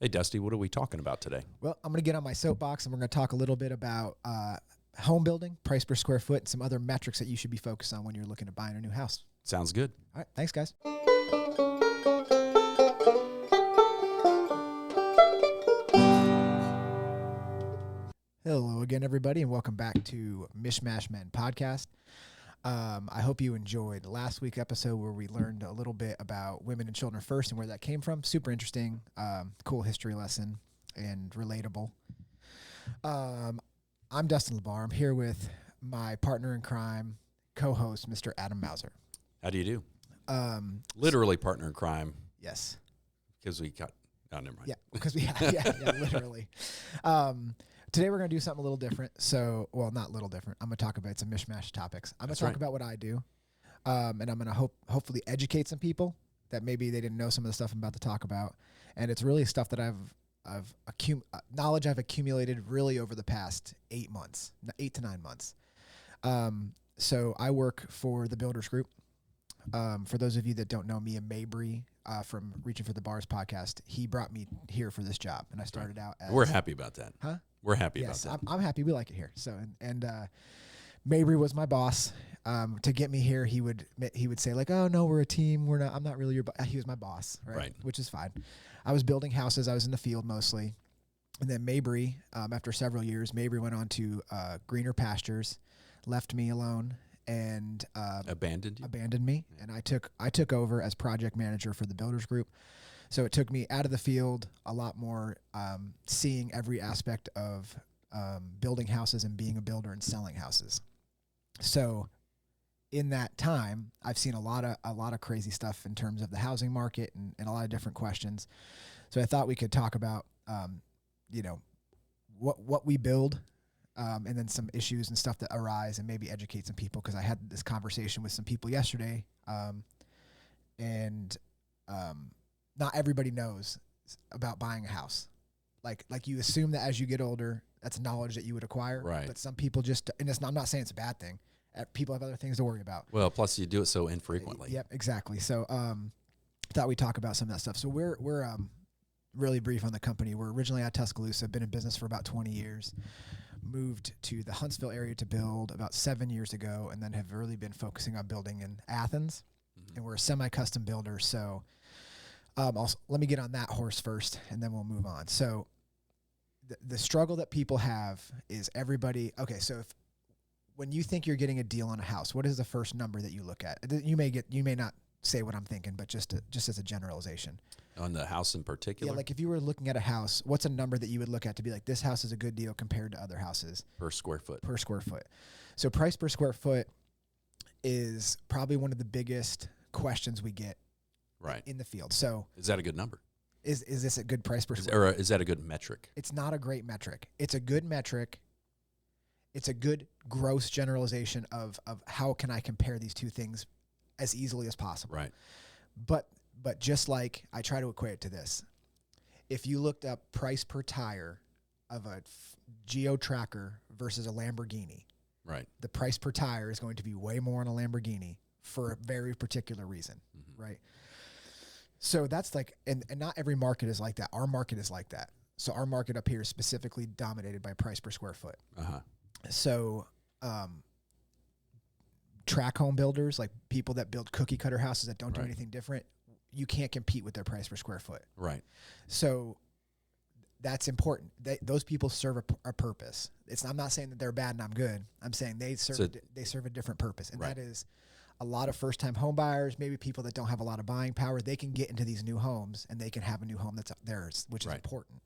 Hey, Dusty, what are we talking about today? Well, I'm going to get on my soapbox and we're going to talk a little bit about home building, price per square foot, and some other metrics that you should be focused on when you're looking to buy a new house. Sounds good. All right. Thanks, guys. Hello again, everybody, and welcome back to Mishmash Men podcast. I hope you enjoyed last week's episode where we learned a little bit about women and children first and where that came from. Super interesting, cool history lesson and relatable. I'm Dustin Labar. I'm here with my partner in crime, co-host, Mr. Adam Mauser. How do you do? Literally partner in crime. Yes. Because we got, never mind. Yeah, because we have, yeah, literally. Today we're going to do something a little different. So, well, not little different. I'm going to talk about some mishmash topics. I'm going to talk about what I do, and I'm going to hopefully educate some people that maybe they didn't know some of the stuff I'm about to talk about. And it's really stuff that knowledge I've accumulated really over the past 8 to 9 months. So I work for the Builders Group. For those of you that don't know me, and Mabry from Reaching for the Bars podcast, he brought me here for this job, and I started out as... We're happy about that. Huh? We're happy about that. I'm happy. We like it here. So, and Mabry was my boss. To get me here, he would say like, "Oh no, we're a team. We're not. I'm not really your boss." He was my boss, right? Which is fine. I was building houses. I was in the field mostly, and then Mabry, after several years, Mabry went on to greener pastures, left me alone, and abandoned me, and I took over as project manager for the Builders Group. So it took me out of the field a lot more, seeing every aspect of building houses and being a builder and selling houses. So in that time, I've seen a lot of crazy stuff in terms of the housing market and a lot of different questions. So I thought we could talk about, what we build, and then some issues and stuff that arise, and maybe educate some people, because I had this conversation with some people yesterday, and not everybody knows about buying a house. Like you assume that as you get older, that's knowledge that you would acquire. Right. But some people just, and I'm not saying it's a bad thing. People have other things to worry about. Well, plus you do it so infrequently. Yep, exactly. So thought we'd talk about some of that stuff. So we're really brief on the company. We're originally out of Tuscaloosa, been in business for about 20 years. Moved to the Huntsville area to build about 7 years ago, and then have really been focusing on building in Athens. Mm-hmm. And we're a semi-custom builder. So let me get on that horse first, and then we'll move on. So the struggle that people have is everybody. Okay, so when you think you're getting a deal on a house, what is the first number that you look at? You may not say what I'm thinking, but just as a generalization. On the house in particular? Yeah, like if you were looking at a house, what's a number that you would look at to be like, this house is a good deal compared to other houses? Per square foot. Per square foot. So price per square foot is probably one of the biggest questions we get in the field. So is that a good number? Is this a good price per square foot? Or is that a good metric? It's not a great metric. It's a good metric. It's a good gross generalization of how can I compare these two things as easily as possible. Right. But just like I try to equate it to this, if you looked up price per tire of a Geo Tracker versus a Lamborghini, right, the price per tire is going to be way more on a Lamborghini for a very particular reason, right? So that's like, and not every market is like that. Our market is like that. So our market up here is specifically dominated by price per square foot. Uh-huh. So track home builders, like people that build cookie cutter houses that don't do anything different, you can't compete with their price per square foot. Right. So that's important. Those people serve a purpose. I'm not saying that they're bad and I'm good. I'm saying they serve a different purpose. And that is a lot of first-time home buyers, maybe people that don't have a lot of buying power. They can get into these new homes and they can have a new home that's theirs, which is important.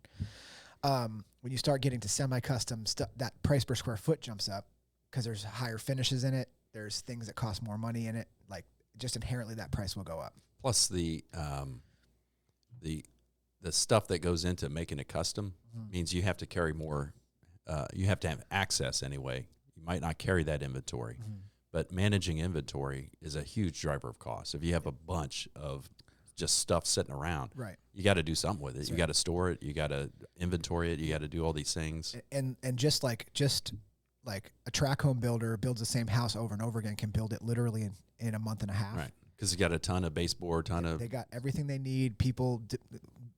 When you start getting to semi-custom stuff, that price per square foot jumps up because there's higher finishes in it. There's things that cost more money in it. Like just inherently that price will go up. Plus the stuff that goes into making it custom means you have to carry more. You have to have access anyway. You might not carry that inventory, but managing inventory is a huge driver of cost. If you have a bunch of just stuff sitting around, you got to do something with it. You got to store it. You got to inventory it. You got to do all these things. And just like a track home builder builds the same house over and over again, can build it literally in a month and a half. Right. Because you got a ton of baseboard, They got everything they need. People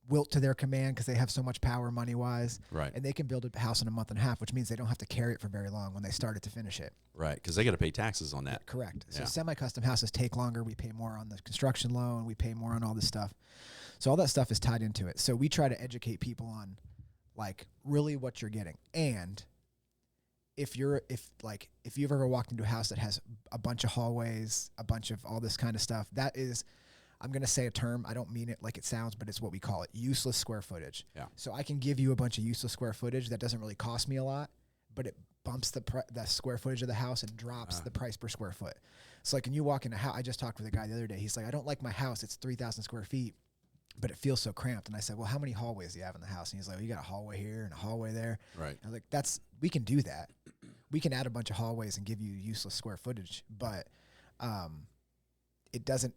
wilt to their command because they have so much power money wise. Right. And they can build a house in a month and a half, which means they don't have to carry it for very long when they start it to finish it. Right. Because they got to pay taxes on that. Yeah, correct. So Yeah. semi-custom houses take longer. We pay more on the construction loan. We pay more on all this stuff. So all that stuff is tied into it. So we try to educate people on like really what you're getting. And if you've ever walked into a house that has a bunch of hallways, a bunch of all this kind of stuff, that is, I'm going to say a term. I don't mean it like it sounds, but it's what we call it, useless square footage. Yeah. So I can give you a bunch of useless square footage that doesn't really cost me a lot, but it bumps the square footage of the house and drops the price per square foot. So like when you walk in a house, I just talked with a guy the other day. He's like, I don't like my house. It's 3,000 square feet, but it feels so cramped. And I said, well, how many hallways do you have in the house? And he's like, well, you got a hallway here and a hallway there. Right. I was like, we can do that. We can add a bunch of hallways and give you useless square footage, but it doesn't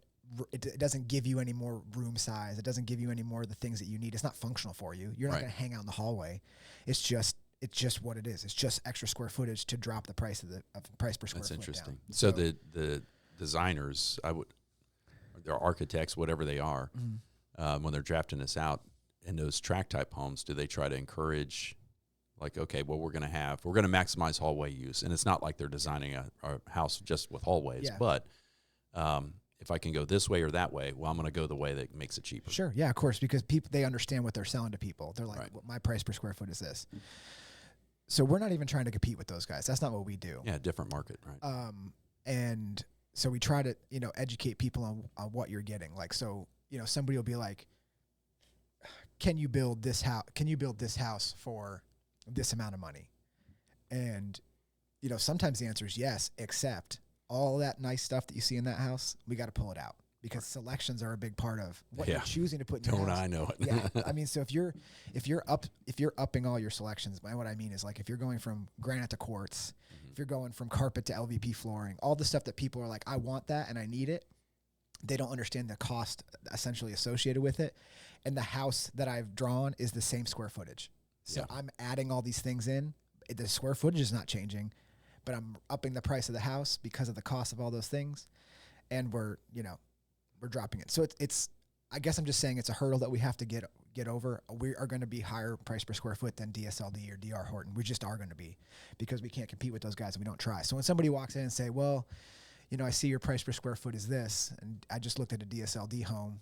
give you any more room size. It doesn't give you any more of the things that you need. It's not functional for you. You're not going to hang out in the hallway. It's just what it is. It's just extra square footage to drop the price of price per square foot. That's interesting. Down. So the designers, they're architects, whatever they are, when they're drafting this out in those tract type homes, do they try to encourage like, okay, well, we're going to maximize hallway use. And it's not like they're designing a house just with hallways, but if I can go this way or that way, well, I'm going to go the way that makes it cheaper. Sure. Yeah, of course, because they understand what they're selling to people. They're like, well, my price per square foot is this. So we're not even trying to compete with those guys. That's not what we do. Yeah, different market, right? And so we try to, educate people on what you're getting. Like, so, somebody will be like, can you build this house for this amount of money? And, sometimes the answer is yes, except all that nice stuff that you see in that house, we got to pull it out because selections are a big part of what you're choosing to put in your house. Don't I know it? Yeah. I mean, so if you're upping all your selections, what I mean is like if you're going from granite to quartz, if you're going from carpet to LVP flooring, all the stuff that people are like, I want that and I need it. They don't understand the cost essentially associated with it. And the house that I've drawn is the same square footage. So I'm adding all these things in. The square footage is not changing, but I'm upping the price of the house because of the cost of all those things. And we're dropping it. So it's I guess I'm just saying it's a hurdle that we have to get over. We are going to be higher price per square foot than DSLD or DR Horton. We just are going to be because we can't compete with those guys and we don't try. So when somebody walks in and say, well, I see your price per square foot is this, and I just looked at a DSLD home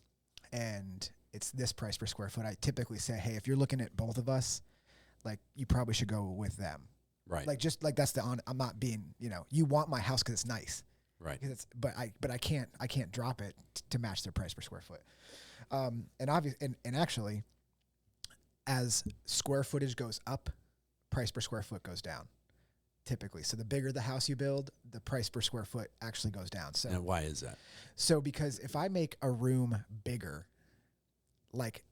and it's this price per square foot, I typically say, hey, if you're looking at both of us, like you probably should go with them. Right. Like just like that's I'm not being, you want my house because it's nice. Right. But I can't drop it to match their price per square foot. And actually, as square footage goes up, price per square foot goes down. Typically, so the bigger the house you build, the price per square foot actually goes down. So and why is that? So because if I make a room bigger, like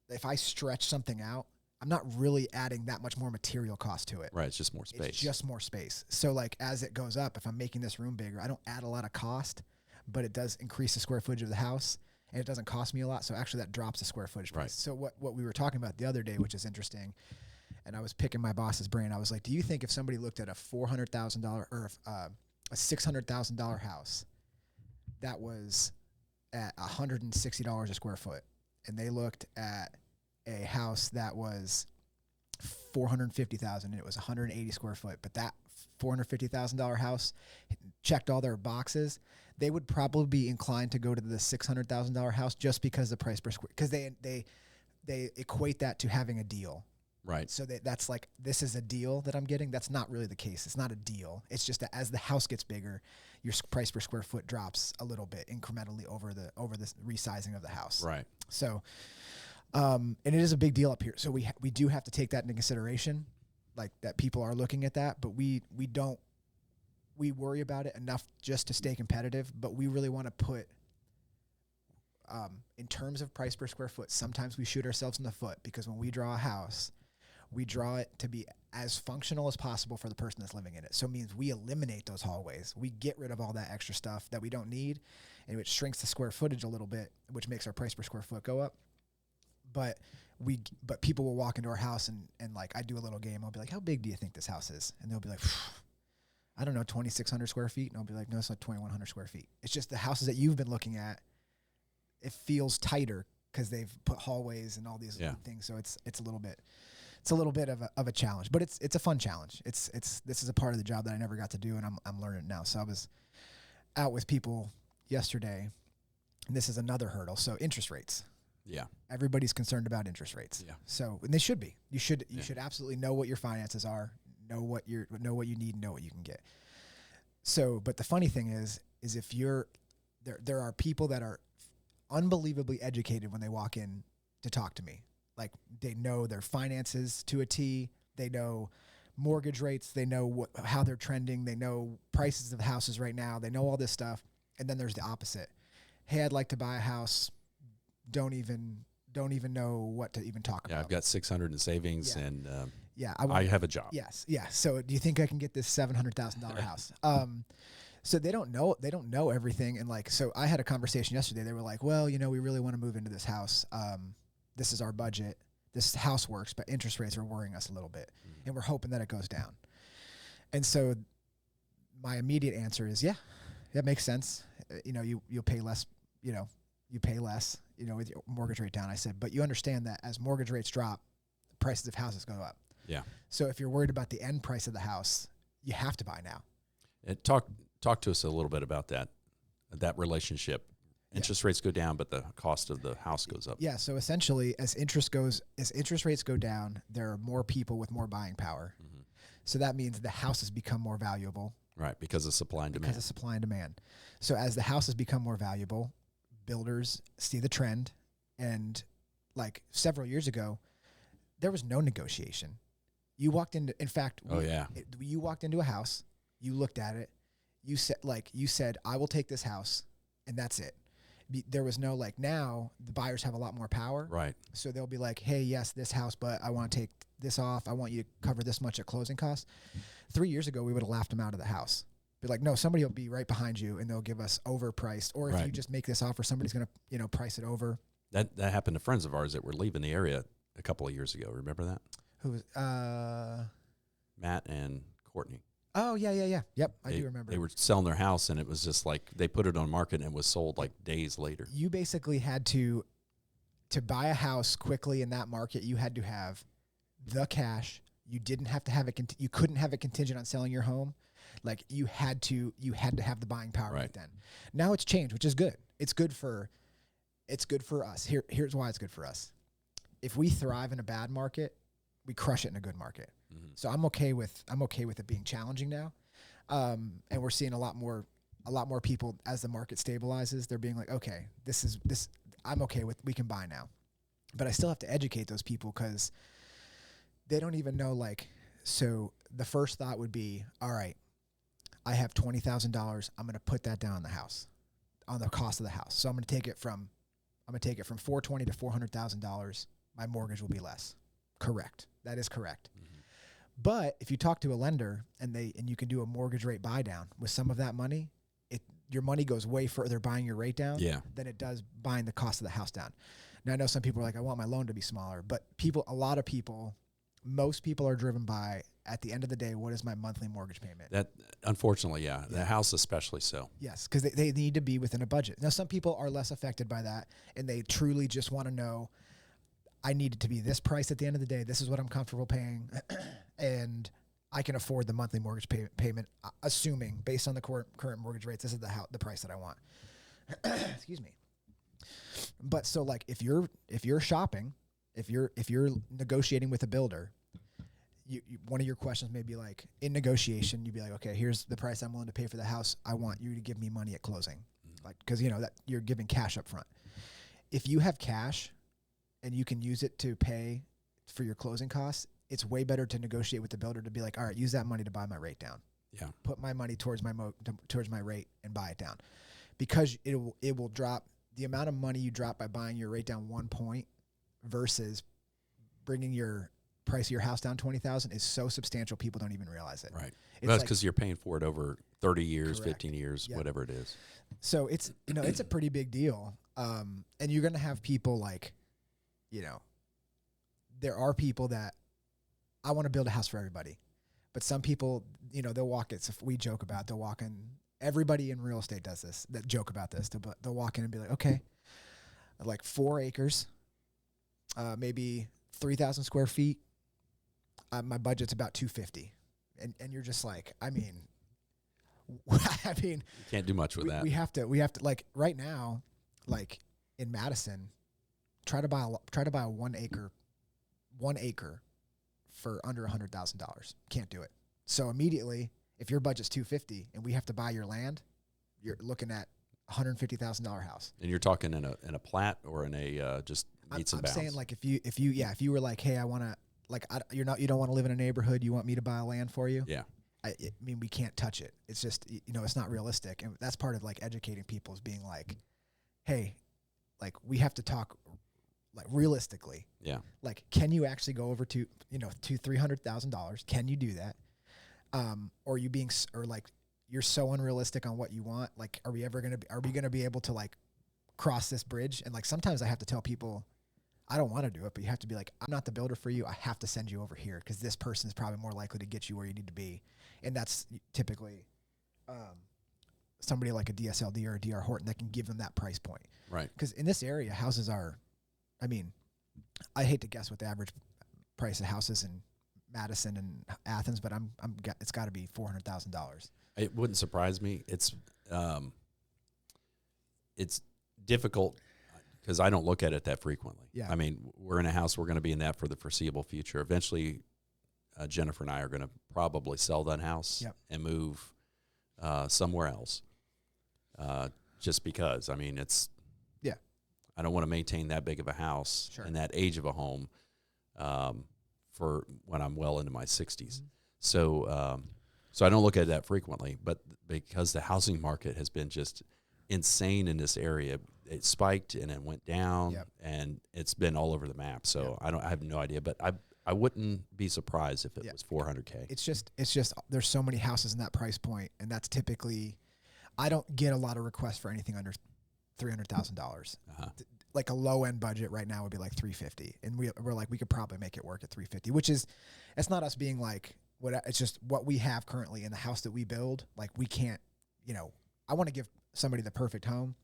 if I stretch something out, I'm not really adding that much more material cost to it. Right, it's just more space. It's just more space. So like as it goes up, if I'm making this room bigger, I don't add a lot of cost, but it does increase the square footage of the house, and it doesn't cost me a lot. So actually that drops the square footage price. Right. So what we were talking about the other day, which is interesting, and I was picking my boss's brain, I was like, do you think if somebody looked at a $400,000 or a $600,000 house that was at $160 a square foot, and they looked at a house that was $450,000 and it was 180 square foot, but that $450,000 house checked all their boxes, they would probably be inclined to go to the $600,000 house just because the price per square, because they equate that to having a deal. Right. So that's like, this is a deal that I'm getting. That's not really the case. It's not a deal. It's just that as the house gets bigger, your price per square foot drops a little bit incrementally over the resizing of the house. Right. So, and it is a big deal up here. So we do have to take that into consideration, like that people are looking at that, but we worry about it enough just to stay competitive, but we really want to put, in terms of price per square foot, sometimes we shoot ourselves in the foot because when we draw a house, we draw it to be as functional as possible for the person that's living in it. So it means we eliminate those hallways. We get rid of all that extra stuff that we don't need, and which shrinks the square footage a little bit, which makes our price per square foot go up. But people will walk into our house and like I do a little game. I'll be like, how big do you think this house is? And they'll be like, I don't know, 2,600 square feet. And I'll be like, no, it's like 2,100 square feet. It's just the houses that you've been looking at, it feels tighter because they've put hallways and all these Yeah. things. So it's a little bit of a challenge, but it's a fun challenge. This is a part of the job that I never got to do, and I'm learning it now. So I was out with people yesterday, and this is another hurdle. So interest rates. Yeah. Everybody's concerned about interest rates. Yeah. So, and they should be. You should absolutely know what your finances are, know what you need, know what you can get. So, but the funny thing is if you're there are people that are unbelievably educated when they walk in to talk to me. Like, they know their finances to a T. They know mortgage rates. They know how they're trending. They know prices of houses right now. They know all this stuff. And then there's the opposite. Hey, I'd like to buy a house. Don't even know what to even talk about. Yeah, I've got 600 in savings, Yeah. and I have a job. Yes, yeah. So, do you think I can get this $700,000 house? So they don't know everything, and like, so I had a conversation yesterday. They were like, "Well, we really want to move into this house. This is our budget. This house works, but interest rates are worrying us a little bit, and we're hoping that it goes down." And so, my immediate answer is, yeah, that makes sense. You'll pay less. You pay less. With your mortgage rate down. I said, but you understand that as mortgage rates drop, prices of houses go up. Yeah. So if you're worried about the end price of the house, you have to buy now. Talk to us a little bit about that relationship. Interest rates go down, but the cost of the house goes up. Yeah. So essentially, as interest rates go down, there are more people with more buying power. Mm-hmm. So that means the houses become more valuable. Right, because of supply and demand. Because of supply and demand. So as the houses become more valuable, builders see the trend, and like several years ago, there was no negotiation. You walked into, in fact, you walked into a house, you looked at it, you said, I will take this house, and that's it. There was no now the buyers have a lot more power. Right. So they'll be like, hey, yes, this house, but I want to take this off. I want you to cover this much at closing costs. 3 years ago, we would have laughed them out of the house. Be like, no, somebody will be right behind you, and they'll give us overpriced. Or if you just make this offer, somebody's going to price it over. That happened to friends of ours that were leaving the area a couple of years ago. Remember that? Who was Matt and Courtney. Oh yeah. Yep, I do remember. They were selling their house, and it was just like they put it on market, and it was sold like days later. You basically had to buy a house quickly in that market. You had to have the cash. You didn't have to have it. You couldn't have it contingent on selling your home. Like you had to have the buying power right then. Now it's changed, which is good. It's good for us. Here's why it's good for us. If we thrive in a bad market, we crush it in a good market. Mm-hmm. So I'm okay with it being challenging now. And we're seeing a lot more people as the market stabilizes. They're being like, okay, this I'm okay with, we can buy now. But I still have to educate those people because they don't even know, so the first thought would be, all right, I have $20,000. I'm going to put that down on the house, on the cost of the house. So I'm going to take it from $420,000 to $400,000. My mortgage will be less. Correct. That is correct. Mm-hmm. But if you talk to a lender and you can do a mortgage rate buy down with some of that money, your money goes way further buying your rate down than it does buying the cost of the house down. Now I know some people are like, I want my loan to be smaller, but most people are driven by, at the end of the day, what is my monthly mortgage payment? That, unfortunately, the house especially so. Yes, because they need to be within a budget. Now, some people are less affected by that, and they truly just want to know, I need it to be this price at the end of the day. This is what I'm comfortable paying, and I can afford the monthly mortgage payment, assuming, based on the current mortgage rates, this is the price that I want. Excuse me. But so, if you're shopping, if you're negotiating with a builder, one of your questions may be in negotiation, you'd be like, okay, here's the price I'm willing to pay for the house. I want you to give me money at closing, because that you're giving cash up front. If you have cash and you can use it to pay for your closing costs, it's way better to negotiate with the builder to be like, all right, use that money to buy my rate down. Yeah, put my money towards my rate and buy it down, because it will drop the amount of money you drop by buying your rate down 1 point versus bringing your price of your house down 20,000 is so substantial, people don't even realize it. Right. That's because you're paying for it over 30 years, correct. 15 years, whatever it is. So it's a pretty big deal. And you're going to have people there are people that I want to build a house for everybody, but some people, they'll walk it. So we joke about, they'll walk in, everybody in real estate does this, that joke about this. They'll walk in and be like, okay, like 4 acres, maybe 3,000 square feet. My budget's about 250, and you're just like, I mean, I mean, You can't do much with that. We have to like right now, like in Madison, try to buy a 1 acre for under $100,000. Can't do it. So immediately, if your budget's 250 and we have to buy your land, you're looking at $150,000 house. And you're talking in a plat or in a just meets and bounds. I'm saying like if you were like, hey, I want to, like, you don't want to live in a neighborhood. You want me to buy land for you? Yeah. I mean, we can't touch it. It's just, it's not realistic. And that's part of like educating people is being like, hey, like we have to talk like realistically. Yeah. Like, can you actually go over to $300,000? Can you do that? Or you're so unrealistic on what you want. Like, are we going to be able to like cross this bridge? And like, sometimes I have to tell people, I don't want to do it, but you have to be like, I'm not the builder for you. I have to send you over here because this person is probably more likely to get you where you need to be. And that's typically somebody like a DSLD or a DR Horton that can give them that price point. Right. Because in this area, houses are, I mean, I hate to guess what the average price of houses in Madison and Athens, but it's got to be $400,000. It wouldn't surprise me. It's difficult because I don't look at it that frequently. Yeah. I mean, we're in a house. We're going to be in that for the foreseeable future. Eventually, Jennifer and I are going to probably sell that house and move somewhere else. Just because, I mean, I don't want to maintain that big of a house and that age of a home for when I'm well into my 60s. Mm-hmm. So I don't look at that frequently, but because the housing market has been just insane in this area, it spiked and it went down and it's been all over the map. So I have no idea, but I wouldn't be surprised if it was $400K. It's just there's so many houses in that price point, and that's typically, I don't get a lot of requests for anything under $300,000. Like a low end budget right now would be like $350, and we're like, we could probably make it work at $350, which is, it's not us being like it's just what we have currently in the house that we build. Like we can't, I want to give somebody the perfect home,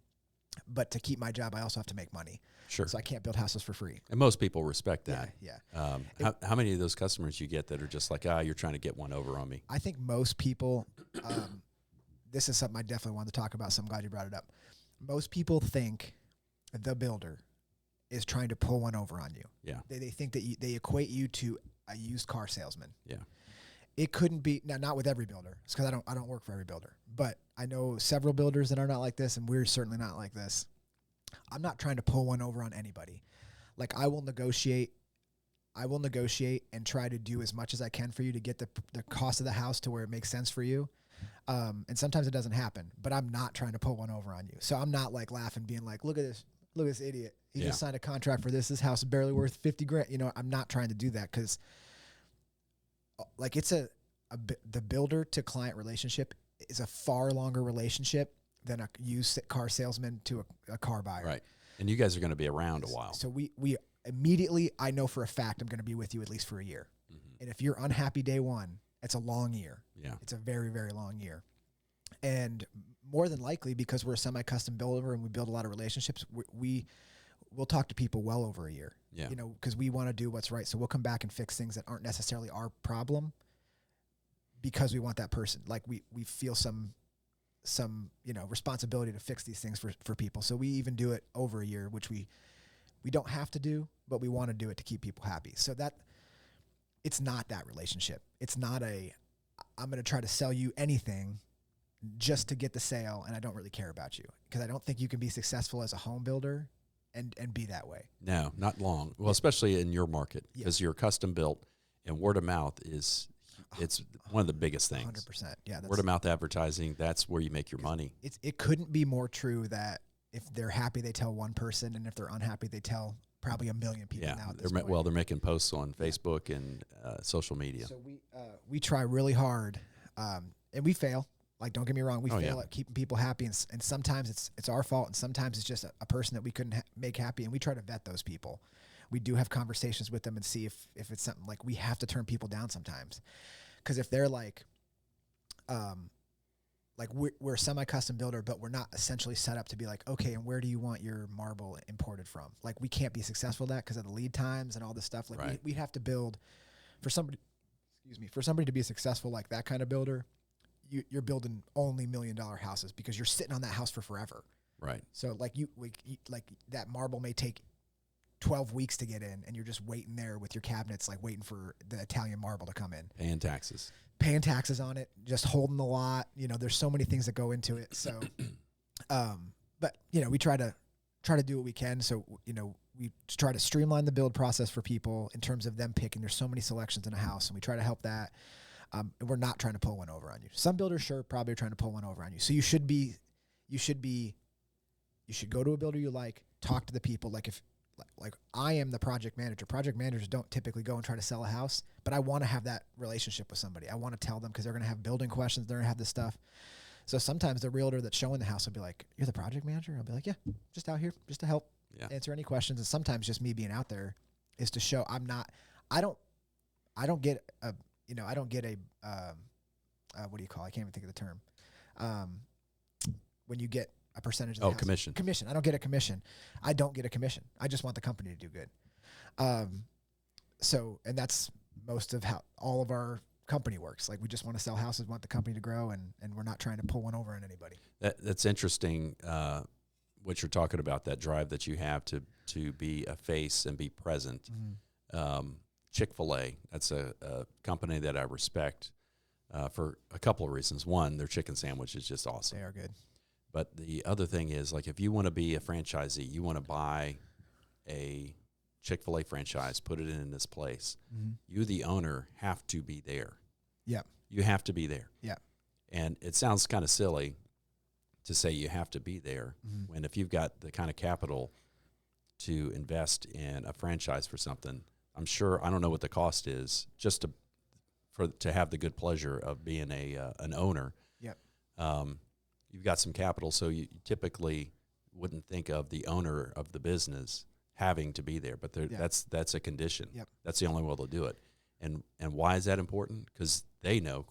but to keep my job, I also have to make money. Sure. So I can't build houses for free. And most people respect that. Yeah. How many of those customers you get that are just like, you're trying to get one over on me? I think most people, this is something I definitely wanted to talk about, so I'm glad you brought it up. Most people think the builder is trying to pull one over on you. Yeah. They think that they equate you to a used car salesman. Yeah. It couldn't be, now not with every builder. It's because I don't work for every builder, but I know several builders that are not like this, and we're certainly not like this. I'm not trying to pull one over on anybody. Like I will negotiate and try to do as much as I can for you to get the cost of the house to where it makes sense for you. And sometimes it doesn't happen, but I'm not trying to pull one over on you. So I'm not like laughing, being like, look at this idiot. He just signed a contract for this. This house is barely worth $50,000. I'm not trying to do that because like it's the builder to client relationship is a far longer relationship than a used car salesman to a car buyer. Right. And you guys are going to be around a while. So we immediately, I know for a fact I'm going to be with you at least for a year. Mm-hmm. And if you're unhappy day one, it's a long year. Yeah. It's a very, very long year. And more than likely, because we're a semi-custom builder and we build a lot of relationships, we'll talk to people well over a year. Yeah. Because we want to do what's right. So we'll come back and fix things that aren't necessarily our problem because we want that person. Like we feel some responsibility to fix these things for people. So we even do it over a year, which we don't have to do, but we want to do it to keep people happy. So that it's not that relationship. It's not I'm going to try to sell you anything just to get the sale, and I don't really care about you because I don't think you can be successful as a home builder and be that way. No, not long. Well, especially in your market because you're custom built, and word of mouth it's one of the biggest things. 100%. Yeah. Word of mouth advertising, that's where you make your money. It couldn't be more true that if they're happy, they tell one person, and if they're unhappy, they tell probably 1 million people now at this point. Well, they're making posts on Facebook and social media. So we try really hard, and we fail. Like, don't get me wrong, we fail at keeping people happy, and sometimes it's our fault, and sometimes it's just a person that we couldn't make happy, and we try to vet those people. We do have conversations with them and see if it's something like we have to turn people down sometimes. Because if they're like, like we're a semi-custom builder, but we're not essentially set up to be like, okay, and where do you want your marble imported from? Like we can't be successful at that because of the lead times and all this stuff. Like Right. we have to build for somebody, for somebody to be successful like that kind of builder, you're building only $1 million houses because you're sitting on that house for forever. Right. So like like that marble may take 12 weeks to get in, and you're just waiting there with your cabinets, like waiting for the Italian marble to come in. Paying taxes on it, just holding the lot. You know, there's so many things that go into it. So, but you know, we try to do what we can. So, you know, we try to streamline the build process for people in terms of them picking. There's so many selections in a house, and we try to help that. And we're not trying to pull one over on you. Some builders, sure, probably are trying to pull one over on you. So you should go to a builder you like, talk to the people. Like I am the project manager. Project managers don't typically go and try to sell a house, but I want to have that relationship with somebody. I want to tell them because they're going to have building questions. They're going to have this stuff. So sometimes the realtor that's showing the house will be like, "You're the project manager?" I'll be like, "Yeah, just out here, just to help answer any questions." And sometimes just me being out there is to show I don't get a what do you call it? I can't even think of the term. When you get a percentage of the house. Commission. Commission. I don't get a commission. I don't get a commission. I just want the company to do good. So, and that's most of how all of our company works. Like we just want to sell houses, want the company to grow, and we're not trying to pull one over on anybody. That's interesting. What you're talking about, that drive that you have to be a face and be present. Mm-hmm. Chick-fil-A, that's a company that I respect for a couple of reasons. One, their chicken sandwich is just awesome. They are good. But the other thing is, like, if you want to be a franchisee, you want to buy a Chick-fil-A franchise, put it in this place. Mm-hmm. You, the owner, have to be there. Yep. You have to be there. Yep. And it sounds kind of silly to say you have to be there when if you've got the kind of capital to invest in a franchise for something, I'm sure, I don't know what the cost is, just to have the good pleasure of being an owner. Yep. You've got some capital, so you typically wouldn't think of the owner of the business having to be there, but that's a condition. Yep. That's the only way they'll do it. And why is that important? Because they know,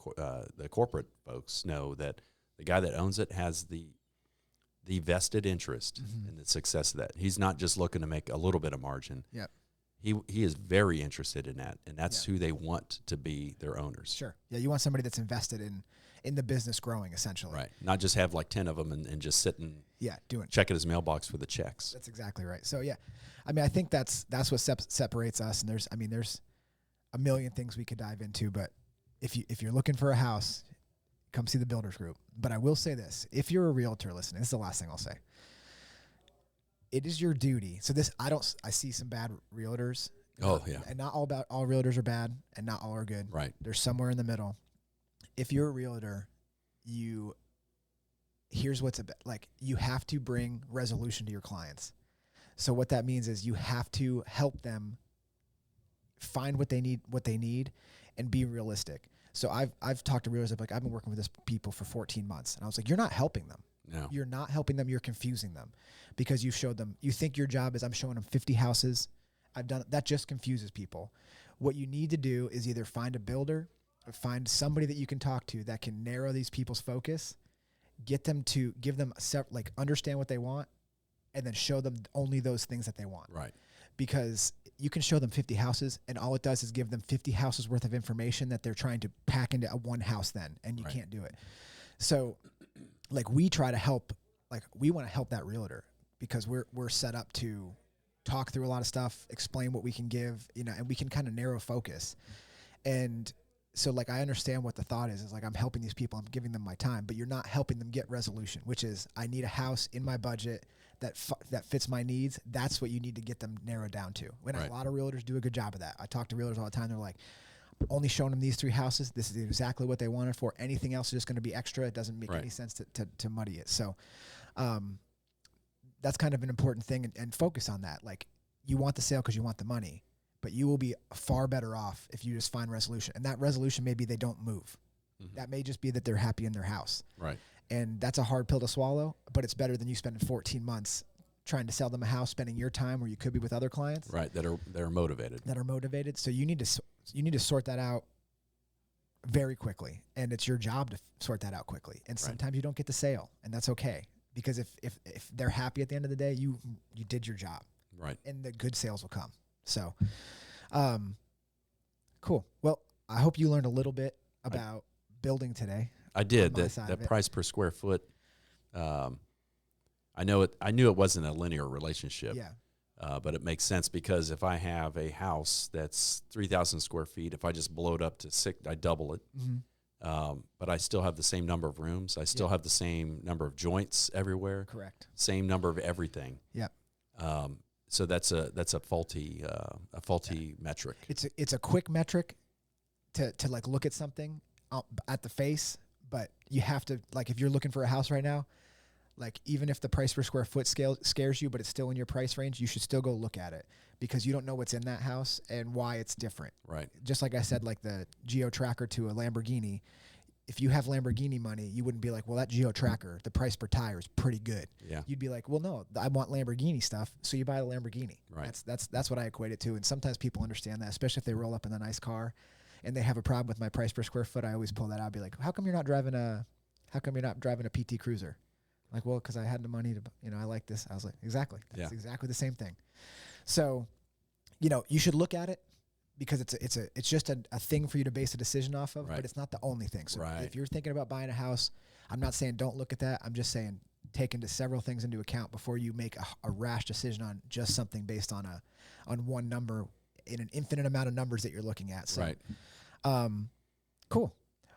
the corporate folks know that the guy that owns it has the vested interest in the success of that. He's not just looking to make a little bit of margin. Yep. He is very interested in that, and that's who they want to be their owners. Sure. Yeah, you want somebody that's invested in the business growing, essentially. Right. Not just have like 10 of them and just sit and checking his mailbox for the checks. That's exactly right. So, yeah, I mean, I think that's what separates us. And there's a million things we could dive into, but if you're looking for a house, come see the Builders Group. But I will say this, if you're a realtor listening, this is the last thing I'll say. It is your duty. So I see some bad realtors. Oh, yeah. And not all realtors are bad and not all are good. Right. There's somewhere in the middle. If you're a realtor, here's what's like, you have to bring resolution to your clients. So what that means is you have to help them find what they need and be realistic. So I've talked to realtors, I've been working with this people for 14 months. And I was like, you're not helping them. No. You're not helping them. You're confusing them because you've showed them, you think your job is I'm showing them 50 houses. That just confuses people. What you need to do is either find a builder or find somebody that you can talk to that can narrow these people's focus, give them understand what they want, and then show them only those things that they want. Right. Because you can show them 50 houses and all it does is give them 50 houses worth of information that they're trying to pack into one house then, and you can't do it. So like we try to help, like we want to help that realtor because we're set up to talk through a lot of stuff, explain what we can give, and we can kind of narrow focus. And so like, I understand what the thought is like, I'm helping these people, I'm giving them my time, but you're not helping them get resolution, which is I need a house in my budget that fits my needs. That's what you need to get them narrowed down to. When a lot of realtors do a good job of that. I talk to realtors all the time. They're like, only showing them these 3 houses. This is exactly what they wanted for. Anything else is just going to be extra. It doesn't make any sense to muddy it. So, that's kind of an important thing and focus on that. Like you want the sale because you want the money, but you will be far better off if you just find resolution. And that resolution may be they don't move. Mm-hmm. That may just be that they're happy in their house. Right. And that's a hard pill to swallow, but it's better than you spending 14 months trying to sell them a house, spending your time where you could be with other clients. Right. That are motivated. So you need to sort that out very quickly, and it's your job to sort that out quickly. And sometimes you don't get the sale, and that's okay, because if they're happy at the end of the day, you did your job, right? And the good sales will come. So, cool. Well, I hope you learned a little bit about building today. I did. The price per square foot. I knew it wasn't a linear relationship. Yeah. But it makes sense, because if I have a house that's 3,000 square feet, if I just blow it up to 6, I double it. Mm-hmm. But I still have the same number of rooms. I still have the same number of joints everywhere. Correct. Same number of everything. Yep. So that's a faulty metric. It's a quick metric to like look at something at the face, but you have to, like, if you're looking for a house right now, like, even if the price per square foot scares you, but it's still in your price range, you should still go look at it, because you don't know what's in that house and why it's different. Right. Just like I said, like the Geo Tracker to a Lamborghini. If you have Lamborghini money, you wouldn't be like, well, that Geo Tracker, the price per tire is pretty good. Yeah. You'd be like, well, no, I want Lamborghini stuff, so you buy the Lamborghini. Right. That's what I equate it to, and sometimes people understand that, especially if they roll up in a nice car, and they have a problem with my price per square foot. I always pull that out. I'd be like, how come you're not driving a PT Cruiser? Like, well, because I had the money to, I like this. I was like, exactly. That's exactly the same thing. So, you should look at it, because it's just a thing for you to base a decision off of, but it's not the only thing. So if you're thinking about buying a house, I'm not saying don't look at that. I'm just saying take several things into account before you make a rash decision on just something based on one number in an infinite amount of numbers that you're looking at. So, cool.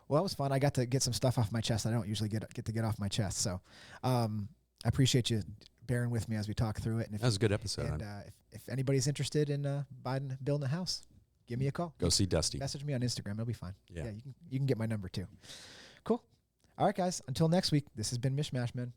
Well, that was fun. I got to get some stuff off my chest I don't usually get to get off my chest. So I appreciate you bearing with me as we talk through it. And that was a good episode. And if anybody's interested in building a house, give me a call. Go see Dusty. Message me on Instagram. It'll be fine. Yeah, you can get my number too. Cool. All right, guys. Until next week, this has been Mish, Man.